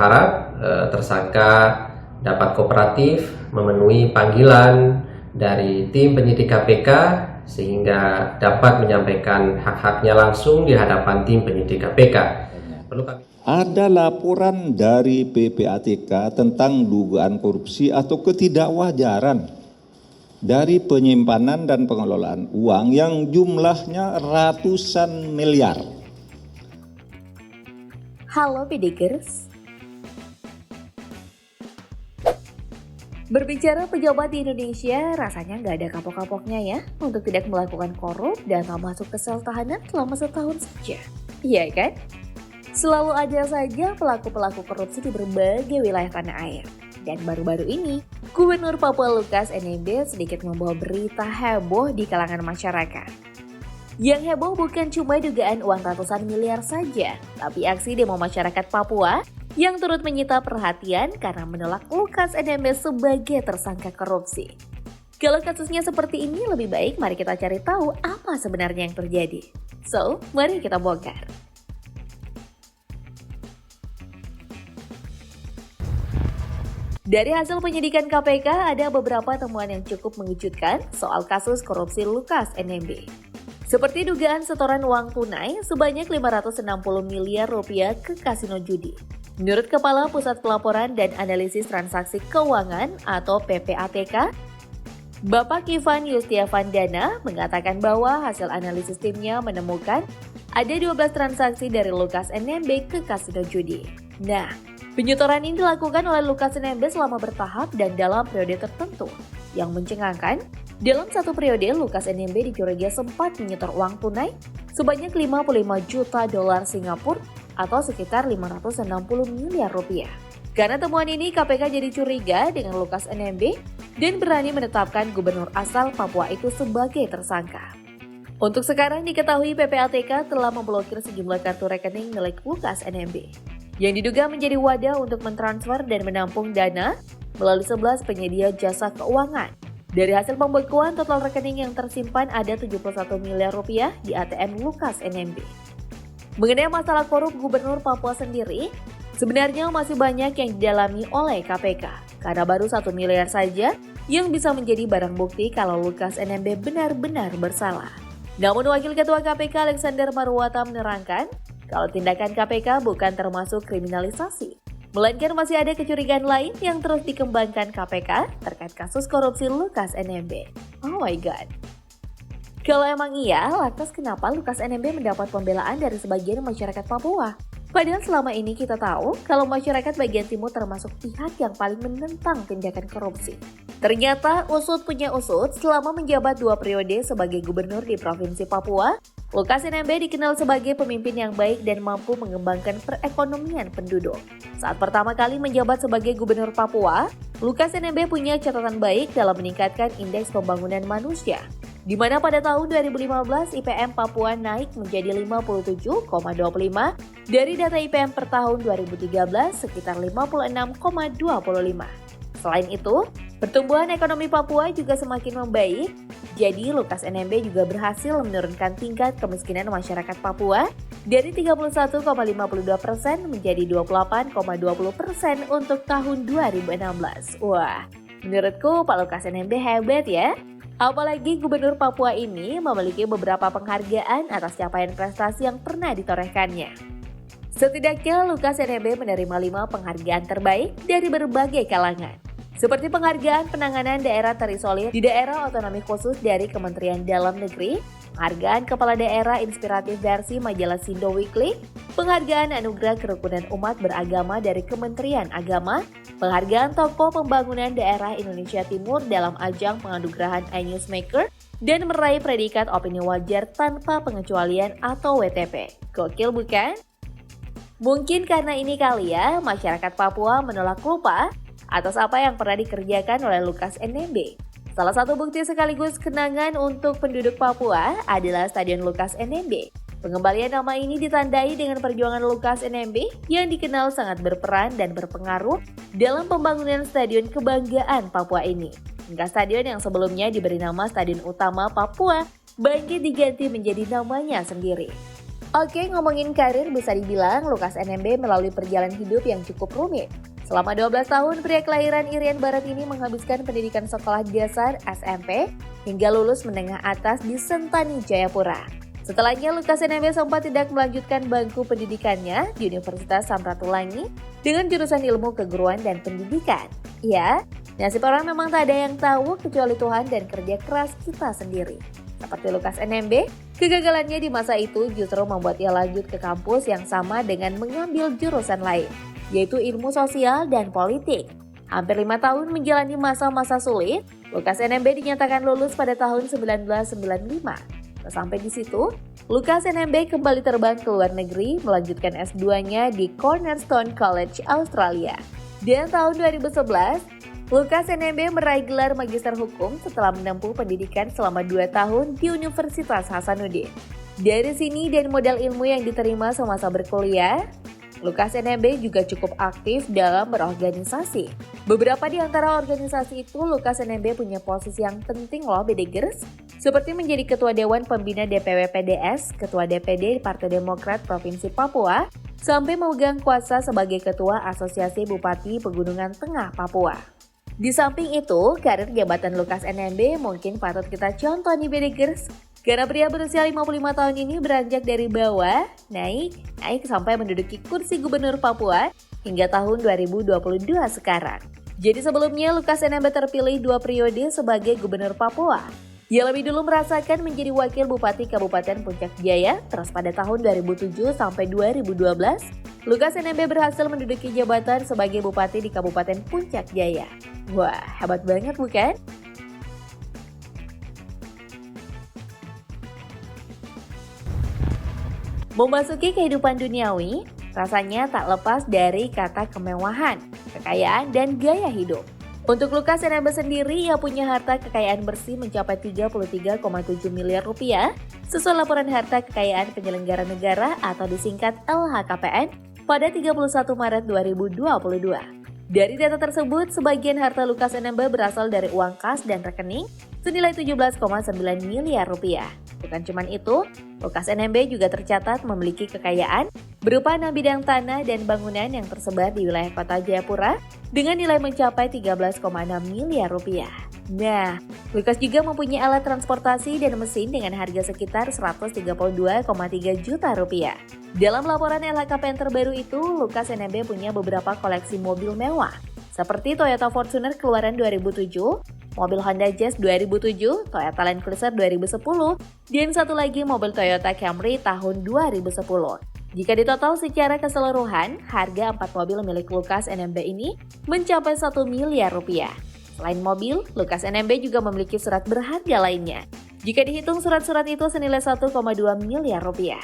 berharap tersangka dapat kooperatif memenuhi panggilan dari tim penyidik KPK sehingga dapat menyampaikan hak-haknya langsung di hadapan tim penyidik KPK. Ada laporan dari PPATK tentang dugaan korupsi atau ketidakwajaran dari penyimpanan dan pengelolaan uang yang jumlahnya ratusan miliar. Halo Pedikers. Berbicara pejabat di Indonesia, rasanya nggak ada kapok-kapoknya ya untuk tidak melakukan korup dan tak masuk ke sel tahanan selama setahun saja. Iya kan? Selalu ada saja pelaku-pelaku korupsi di berbagai wilayah tanah air. Dan baru-baru ini, Gubernur Papua Lukas NMB sedikit membawa berita heboh di kalangan masyarakat. Yang heboh bukan cuma dugaan uang ratusan miliar saja, tapi aksi demo masyarakat Papua yang turut menyita perhatian karena menolak Lukas NMB sebagai tersangka korupsi. Kalau kasusnya seperti ini, lebih baik mari kita cari tahu apa sebenarnya yang terjadi. So, mari kita bongkar. Dari hasil penyidikan KPK, ada beberapa temuan yang cukup mengejutkan soal kasus korupsi Lukas NMB. Seperti dugaan setoran uang tunai sebanyak 560 miliar rupiah ke kasino judi. Menurut Kepala Pusat Pelaporan dan Analisis Transaksi Keuangan atau PPATK, Bapak Ivan Yustiavandana mengatakan bahwa hasil analisis timnya menemukan ada 12 transaksi dari Lukas NMB ke kasino judi. Nah, penyetoran ini dilakukan oleh Lukas NMB selama bertahap dan dalam periode tertentu. Yang mencengangkan, dalam satu periode Lukas NMB dicurigai sempat menyetor uang tunai sebanyak 55 juta dolar Singapura atau sekitar 560 miliar rupiah. Karena temuan ini, KPK jadi curiga dengan Lukas NMB dan berani menetapkan gubernur asal Papua itu sebagai tersangka. Untuk sekarang diketahui PPATK telah memblokir sejumlah kartu rekening milik Lukas NMB yang diduga menjadi wadah untuk mentransfer dan menampung dana melalui 11 penyedia jasa keuangan. Dari hasil pembekuan, total rekening yang tersimpan ada 71 miliar rupiah di ATM Lukas NMB. Mengenai masalah korup Gubernur Papua sendiri, sebenarnya masih banyak yang didalami oleh KPK, karena baru 1 miliar saja yang bisa menjadi barang bukti kalau Lukas NMB benar-benar bersalah. Namun Wakil Ketua KPK Alexander Marwata menerangkan, kalau tindakan KPK bukan termasuk kriminalisasi, melainkan masih ada kecurigaan lain yang terus dikembangkan KPK terkait kasus korupsi Lukas NMB. Oh my god. Kalau emang iya, lantas kenapa Lukas NMB mendapat pembelaan dari sebagian masyarakat Papua? Padahal selama ini kita tahu kalau masyarakat bagian timur termasuk pihak yang paling menentang tindakan korupsi. Ternyata usut punya usut, selama menjabat 2 periode sebagai gubernur di Provinsi Papua, Lukas NMB dikenal sebagai pemimpin yang baik dan mampu mengembangkan perekonomian penduduk. Saat pertama kali menjabat sebagai gubernur Papua, Lukas NMB punya catatan baik dalam meningkatkan indeks pembangunan manusia, di mana pada tahun 2015 IPM Papua naik menjadi 57,25 dari data IPM per tahun 2013 sekitar 56,25. Selain itu, pertumbuhan ekonomi Papua juga semakin membaik. Jadi Lukas NMB juga berhasil menurunkan tingkat kemiskinan masyarakat Papua dari 31,52% menjadi 28,20% untuk tahun 2016. Wah, menurutku Pak Lukas NMB hebat ya. Apalagi Gubernur Papua ini memiliki beberapa penghargaan atas capaian prestasi yang pernah ditorehkannya. Setidaknya Lukas NMB menerima 5 penghargaan terbaik dari berbagai kalangan. Seperti penghargaan penanganan daerah terisolir di daerah otonomi khusus dari Kementerian Dalam Negeri, penghargaan Kepala Daerah Inspiratif versi majalah Sindo Weekly, penghargaan Anugerah Kerukunan Umat Beragama dari Kementerian Agama, penghargaan Tokoh Pembangunan Daerah Indonesia Timur dalam ajang penganugerahan iNewsmaker, dan meraih predikat opini wajar tanpa pengecualian atau WTP. Gokil bukan? Mungkin karena ini kali ya, masyarakat Papua menolak lupa atas apa yang pernah dikerjakan oleh Lukas NMB. Salah satu bukti sekaligus kenangan untuk penduduk Papua adalah Stadion Lukas NMB. Pengembalian nama ini ditandai dengan perjuangan Lukas NMB yang dikenal sangat berperan dan berpengaruh dalam pembangunan Stadion Kebanggaan Papua ini. Hingga stadion yang sebelumnya diberi nama Stadion Utama Papua bangkit diganti menjadi namanya sendiri. Oke, ngomongin karir, bisa dibilang Lukas NMB melalui perjalanan hidup yang cukup rumit. Selama 12 tahun, pria kelahiran Irian Barat ini menghabiskan pendidikan sekolah dasar SMP hingga lulus menengah atas di Sentani, Jayapura. Setelahnya, Lukas NMB sempat tidak melanjutkan bangku pendidikannya di Universitas Samratulangi dengan jurusan ilmu keguruan dan pendidikan. Ya, nasib orang memang tak ada yang tahu kecuali Tuhan dan kerja keras kita sendiri. Seperti Lukas NMB, kegagalannya di masa itu justru membuat ia lanjut ke kampus yang sama dengan mengambil jurusan lain, yaitu ilmu sosial dan politik. Hampir 5 tahun menjalani masa-masa sulit, Lukas NMB dinyatakan lulus pada tahun 1995. Sampai di situ, Lukas NMB kembali terbang ke luar negeri melanjutkan S2-nya di Cornerstone College, Australia. Dan tahun 2011, Lukas NMB meraih gelar Magister Hukum setelah menempuh pendidikan selama 2 tahun di Universitas Hasanuddin. Dari sini dan modal ilmu yang diterima semasa berkuliah, Lukas NMB juga cukup aktif dalam berorganisasi. Beberapa di antara organisasi itu, Lukas NMB punya posisi yang penting loh Bedegers, seperti menjadi Ketua Dewan Pembina DPW PDS, Ketua DPD Partai Demokrat Provinsi Papua, sampai memegang kuasa sebagai Ketua Asosiasi Bupati Pegunungan Tengah Papua. Di samping itu, karir jabatan Lukas NMB mungkin patut kita contoh nih Bedegers. Karena pria berusia 55 tahun ini beranjak dari bawah, naik sampai menduduki kursi gubernur Papua hingga tahun 2022 sekarang. Jadi sebelumnya Lukas NMB terpilih 2 periode sebagai gubernur Papua. Ia lebih dulu merasakan menjadi wakil bupati Kabupaten Puncak Jaya, terus pada tahun 2007 sampai 2012, Lukas NMB berhasil menduduki jabatan sebagai bupati di Kabupaten Puncak Jaya. Wah, hebat banget bukan? Memasuki kehidupan duniawi, rasanya tak lepas dari kata kemewahan, kekayaan, dan gaya hidup. Untuk Lukas NMB sendiri, ia punya harta kekayaan bersih mencapai 33,7 miliar rupiah, sesuai laporan harta kekayaan penyelenggara negara atau disingkat LHKPN pada 31 Maret 2022. Dari data tersebut, sebagian harta Lukas NMB berasal dari uang kas dan rekening senilai 17,9 miliar rupiah. Bukan cuma itu, Lukas NMB juga tercatat memiliki kekayaan berupa 6 bidang tanah dan bangunan yang tersebar di wilayah kota Jayapura dengan nilai mencapai 13,6 miliar rupiah. Nah, Lukas juga mempunyai alat transportasi dan mesin dengan harga sekitar 132,3 juta rupiah. Dalam laporan LHKPN terbaru itu, Lukas NMB punya beberapa koleksi mobil mewah, seperti Toyota Fortuner keluaran 2007, mobil Honda Jazz 2007, Toyota Land Cruiser 2010, dan satu lagi mobil Toyota Camry tahun 2010. Jika ditotal secara keseluruhan, harga 4 mobil milik Lukas NMB ini mencapai 1 miliar rupiah. Selain mobil, Lukas NMB juga memiliki surat berharga lainnya. Jika dihitung surat-surat itu senilai 1,2 miliar rupiah.